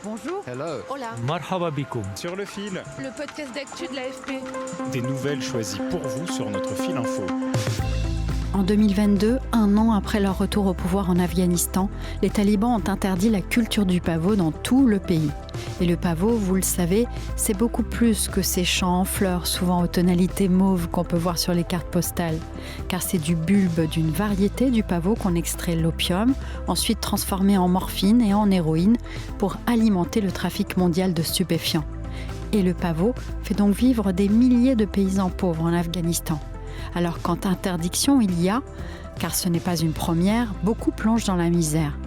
Bonjour. Hello. Hola. Marhaba bikoum. Sur le fil, Le podcast d'actu de l'AFP. des nouvelles choisies pour vous sur notre fil info. En 2022, un an après leur retour au pouvoir en Afghanistan, les talibans ont interdit la culture du pavot dans tout le pays. Et le pavot, vous le savez, c'est beaucoup plus que ces champs en fleurs, souvent aux tonalités mauves qu'on peut voir sur les cartes postales. Car c'est du bulbe d'une variété du pavot qu'on extrait l'opium, ensuite transformé en morphine et en héroïne pour alimenter le trafic mondial de stupéfiants. Et le pavot fait donc vivre des milliers de paysans pauvres en Afghanistan. Alors quand interdiction il y a, car ce n'est pas une première, beaucoup plongent dans la misère.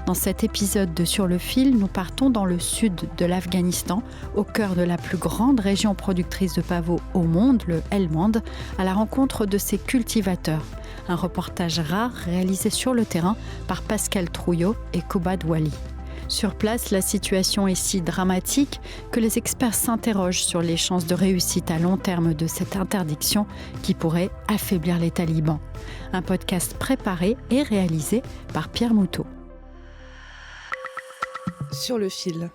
Dans cet épisode de Sur le fil, nous partons dans le sud de l'Afghanistan, au cœur de la plus grande région productrice de pavots au monde, le Helmand, à la rencontre de ses cultivateurs. Un reportage rare réalisé sur le terrain par Pascal Trouillot et Kobad Wali. Sur place, la situation est si dramatique que les experts s'interrogent sur les chances de réussite à long terme de cette interdiction qui pourrait affaiblir les talibans. Un podcast préparé et réalisé par Pierre Moutot. Sur le fil.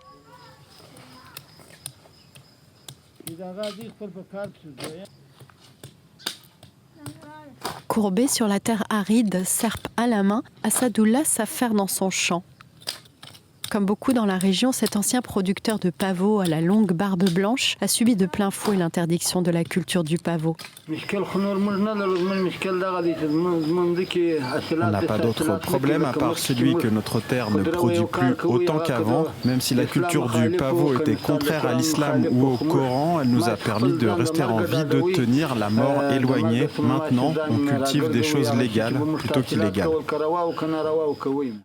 Courbé sur la terre aride, serpe à la main, Assadoullah s'affaire dans son champ. Comme beaucoup dans la région, cet ancien producteur de pavots à la longue barbe blanche a subi de plein fouet l'interdiction de la culture du pavot. On n'a pas d'autre problème à part celui que notre terre ne produit plus autant qu'avant. Même si la culture du pavot était contraire à l'islam ou au Coran, elle nous a permis de rester en vie, de tenir la mort éloignée. Maintenant, on cultive des choses légales plutôt qu'illégales.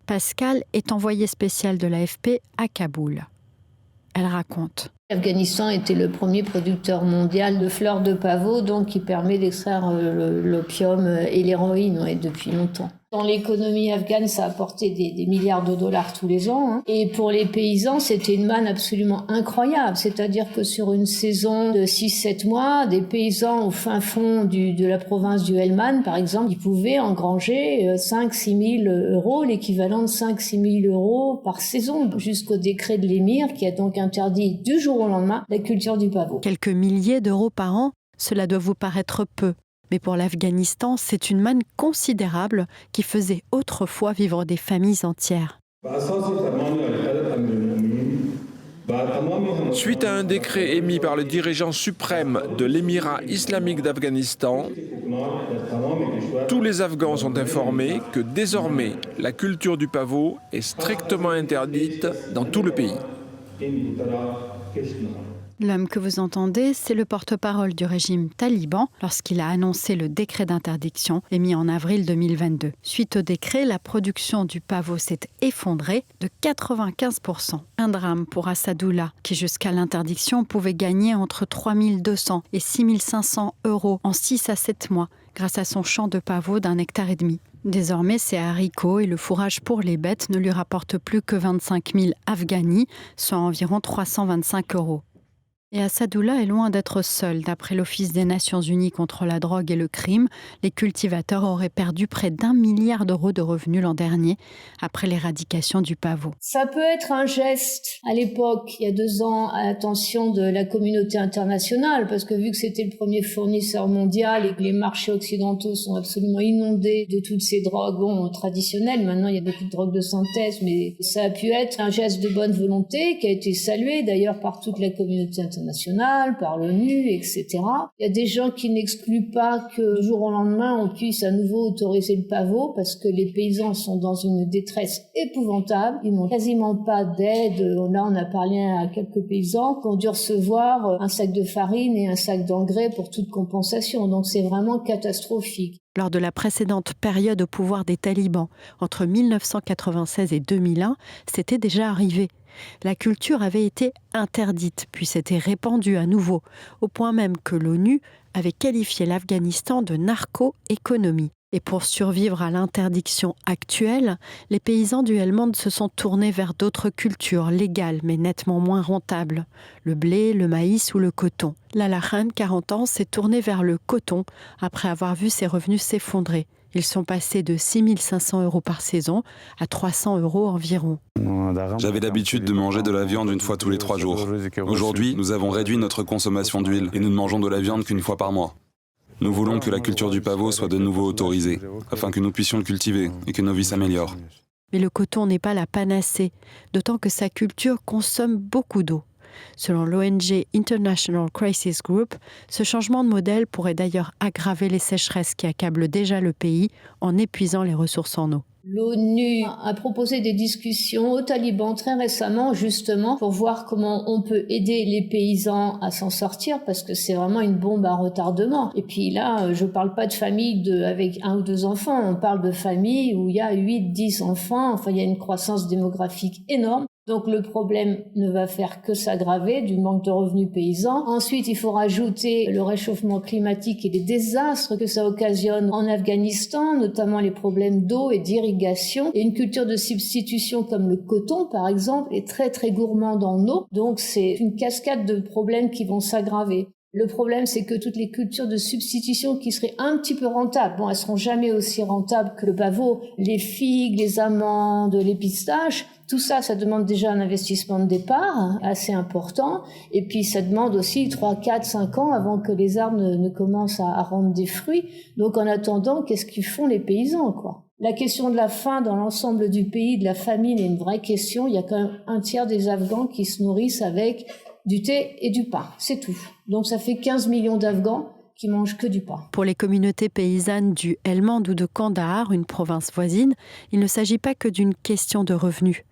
Pascal est envoyé spécial de l'AFP à Kaboul. Elle raconte. L'Afghanistan était le premier producteur mondial de fleurs de pavot, donc qui permet d'extraire l'opium et l'héroïne depuis longtemps. Dans l'économie afghane, ça a apporté des milliards de dollars tous les ans. Hein. Et pour les paysans, c'était une manne absolument incroyable. C'est-à-dire que sur une saison de 6-7 mois, des paysans au fin fond de la province du Helmand, par exemple, ils pouvaient engranger 5-6 000 euros, l'équivalent de 5-6 000 euros par saison, jusqu'au décret de l'émir qui a donc interdit du jour au lendemain la culture du pavot. Quelques milliers d'euros par an, cela doit vous paraître peu. Mais pour l'Afghanistan, c'est une manne considérable qui faisait autrefois vivre des familles entières. Suite à un décret émis par le dirigeant suprême de l'Émirat islamique d'Afghanistan, tous les Afghans sont informés que désormais la culture du pavot est strictement interdite dans tout le pays. L'homme que vous entendez, c'est le porte-parole du régime taliban lorsqu'il a annoncé le décret d'interdiction émis en avril 2022. Suite au décret, la production du pavot s'est effondrée de 95%. Un drame pour Assadoullah, qui jusqu'à l'interdiction pouvait gagner entre 3 200 et 6 500 euros en 6 à 7 mois grâce à son champ de pavot d'1,5 hectare. Désormais, ses haricots et le fourrage pour les bêtes ne lui rapportent plus que 25 000 afghanis, soit environ 325 euros. Et Assadoullah est loin d'être seul. D'après l'Office des Nations Unies contre la drogue et le crime, les cultivateurs auraient perdu près d'1 milliard d'euros de revenus l'an dernier après l'éradication du pavot. Ça peut être un geste, à l'époque, il y a 2 ans, à l'attention de la communauté internationale, parce que vu que c'était le premier fournisseur mondial et que les marchés occidentaux sont absolument inondés de toutes ces drogues traditionnelles, maintenant il y a beaucoup de drogues de synthèse, mais ça a pu être un geste de bonne volonté qui a été salué d'ailleurs par toute la communauté internationale, par l'ONU, etc. Il y a des gens qui n'excluent pas que du jour au lendemain, on puisse à nouveau autoriser le pavot parce que les paysans sont dans une détresse épouvantable. Ils n'ont quasiment pas d'aide. Là, on a parlé à quelques paysans qui ont dû recevoir un sac de farine et un sac d'engrais pour toute compensation. Donc, c'est vraiment catastrophique. Lors de la précédente période au pouvoir des talibans, entre 1996 et 2001, c'était déjà arrivé. La culture avait été interdite, puis s'était répandue à nouveau, au point même que l'ONU avait qualifié l'Afghanistan de narco-économie. Et pour survivre à l'interdiction actuelle, les paysans du Helmand se sont tournés vers d'autres cultures légales mais nettement moins rentables. Le blé, le maïs ou le coton. Lala Khan, 40 ans, s'est tourné vers le coton après avoir vu ses revenus s'effondrer. Ils sont passés de 6 500 € par saison à 300 € environ. J'avais l'habitude de manger de la viande une fois tous les 3 jours. Aujourd'hui, nous avons réduit notre consommation d'huile et nous ne mangeons de la viande qu'une fois par mois. Nous voulons que la culture du pavot soit de nouveau autorisée, afin que nous puissions le cultiver et que nos vies s'améliorent. Mais le coton n'est pas la panacée, d'autant que sa culture consomme beaucoup d'eau. Selon l'ONG International Crisis Group, ce changement de modèle pourrait d'ailleurs aggraver les sécheresses qui accablent déjà le pays en épuisant les ressources en eau. L'ONU a proposé des discussions aux talibans très récemment, justement, pour voir comment on peut aider les paysans à s'en sortir, parce que c'est vraiment une bombe à retardement. Et puis là, je parle pas de famille avec 1 ou 2 enfants, on parle de familles où il y a 8, 10 enfants, enfin il y a une croissance démographique énorme. Donc le problème ne va faire que s'aggraver du manque de revenus paysans. Ensuite, il faut rajouter le réchauffement climatique et les désastres que ça occasionne en Afghanistan, notamment les problèmes d'eau et d'irrigation. Et une culture de substitution comme le coton, par exemple, est très très gourmande en eau. Donc c'est une cascade de problèmes qui vont s'aggraver. Le problème, c'est que toutes les cultures de substitution qui seraient un petit peu rentables, elles seront jamais aussi rentables que le pavot, les figues, les amandes, les pistaches, tout ça, ça demande déjà un investissement de départ assez important. Et puis, ça demande aussi 3, 4, 5 ans avant que les arbres ne commencent à rendre des fruits. Donc, en attendant, qu'est-ce qu'ils font les paysans, quoi? La question de la faim dans l'ensemble du pays, de la famine, est une vraie question. Il y a quand même 1/3 des Afghans qui se nourrissent avec du thé et du pain, c'est tout. Donc ça fait 15 millions d'Afghans qui mangent que du pain. Pour les communautés paysannes du Helmand ou de Kandahar, une province voisine, il ne s'agit pas que d'une question de revenus.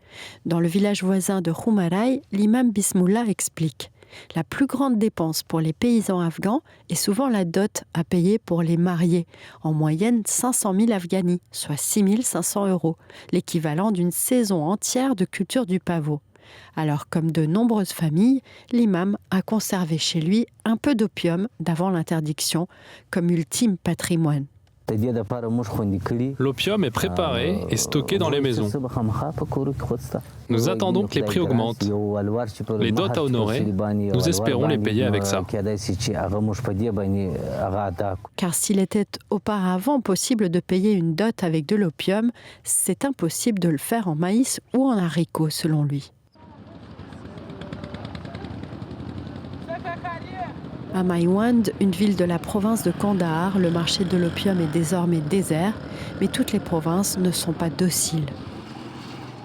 Dans le village voisin de Khoumarai, l'imam Bismillah explique. La plus grande dépense pour les paysans afghans est souvent la dot à payer pour les mariés, en moyenne 500 000 afghanis, soit 6 500 €, l'équivalent d'une saison entière de culture du pavot. Alors, comme de nombreuses familles, l'imam a conservé chez lui un peu d'opium d'avant l'interdiction, comme ultime patrimoine. L'opium est préparé et stocké dans les maisons. Nous attendons que les prix augmentent. Les dots à honorer, nous espérons les payer avec ça. Car s'il était auparavant possible de payer une dot avec de l'opium, c'est impossible de le faire en maïs ou en haricots, selon lui. À Maiwand, une ville de la province de Kandahar, le marché de l'opium est désormais désert, mais toutes les provinces ne sont pas dociles.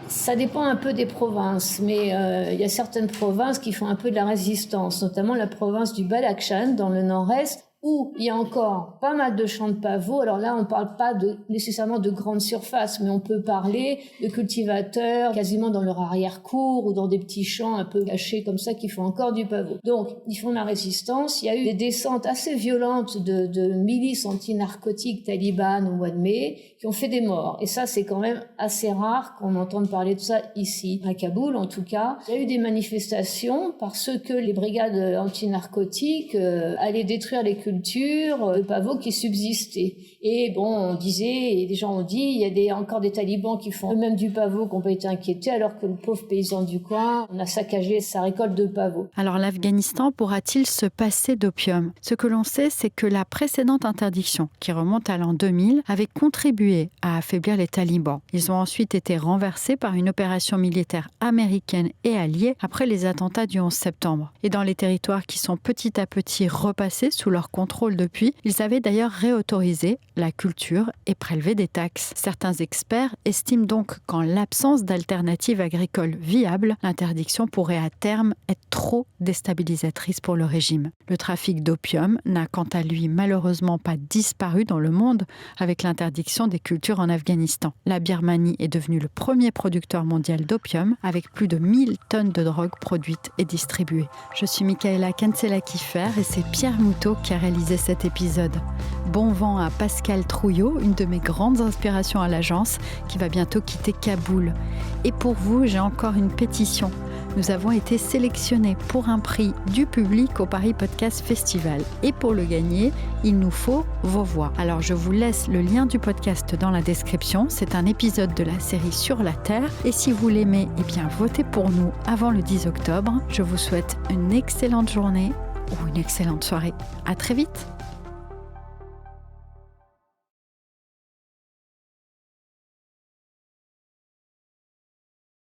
Ça dépend un peu des provinces, mais il y a certaines provinces qui font un peu de la résistance, notamment la province du Badakhshan, dans le nord-est, où il y a encore pas mal de champs de pavots. Alors là, on ne parle pas nécessairement de grandes surfaces, mais on peut parler de cultivateurs quasiment dans leur arrière-cour ou dans des petits champs un peu cachés comme ça qui font encore du pavot. Donc, ils font la résistance. Il y a eu des descentes assez violentes de milices anti-narcotiques talibanes au mois de mai qui ont fait des morts. Et ça, c'est quand même assez rare qu'on entende parler de ça ici, à Kaboul en tout cas. Il y a eu des manifestations parce que les brigades anti-narcotiques allaient détruire les cultures de pavots qui subsistaient. Et bon, on disait, et des gens ont dit, il y a encore des talibans qui font eux-mêmes du pavot, qui n'ont pas été inquiétés, alors que le pauvre paysan du coin, on a saccagé sa récolte de pavots. Alors l'Afghanistan pourra-t-il se passer d'opium ? Ce que l'on sait, c'est que la précédente interdiction, qui remonte à l'an 2000, avait contribué à affaiblir les talibans. Ils ont ensuite été renversés par une opération militaire américaine et alliée après les attentats du 11 septembre. Et dans les territoires qui sont petit à petit repassés sous leur contrôle depuis, ils avaient d'ailleurs réautorisé la culture et prélevé des taxes. Certains experts estiment donc qu'en l'absence d'alternatives agricoles viables, l'interdiction pourrait à terme être trop déstabilisatrice pour le régime. Le trafic d'opium n'a quant à lui malheureusement pas disparu dans le monde avec l'interdiction des cultures en Afghanistan. La Birmanie est devenue le premier producteur mondial d'opium avec plus de 1000 tonnes de drogue produites et distribuées. Je suis Michaela Kensela-Kiffer et c'est Pierre Moutot qui a réalisé cet épisode. Bon vent à Pascal Trouillot, une de mes grandes inspirations à l'agence, qui va bientôt quitter Kaboul. Et pour vous, j'ai encore une pétition. Nous avons été sélectionnés pour un prix du public au Paris Podcast Festival. Et pour le gagner, il nous faut vos voix. Alors je vous laisse le lien du podcast dans la description. C'est un épisode de la série Sur la Terre. Et si vous l'aimez, votez pour nous avant le 10 octobre. Je vous souhaite une excellente journée ou une excellente soirée. À très vite.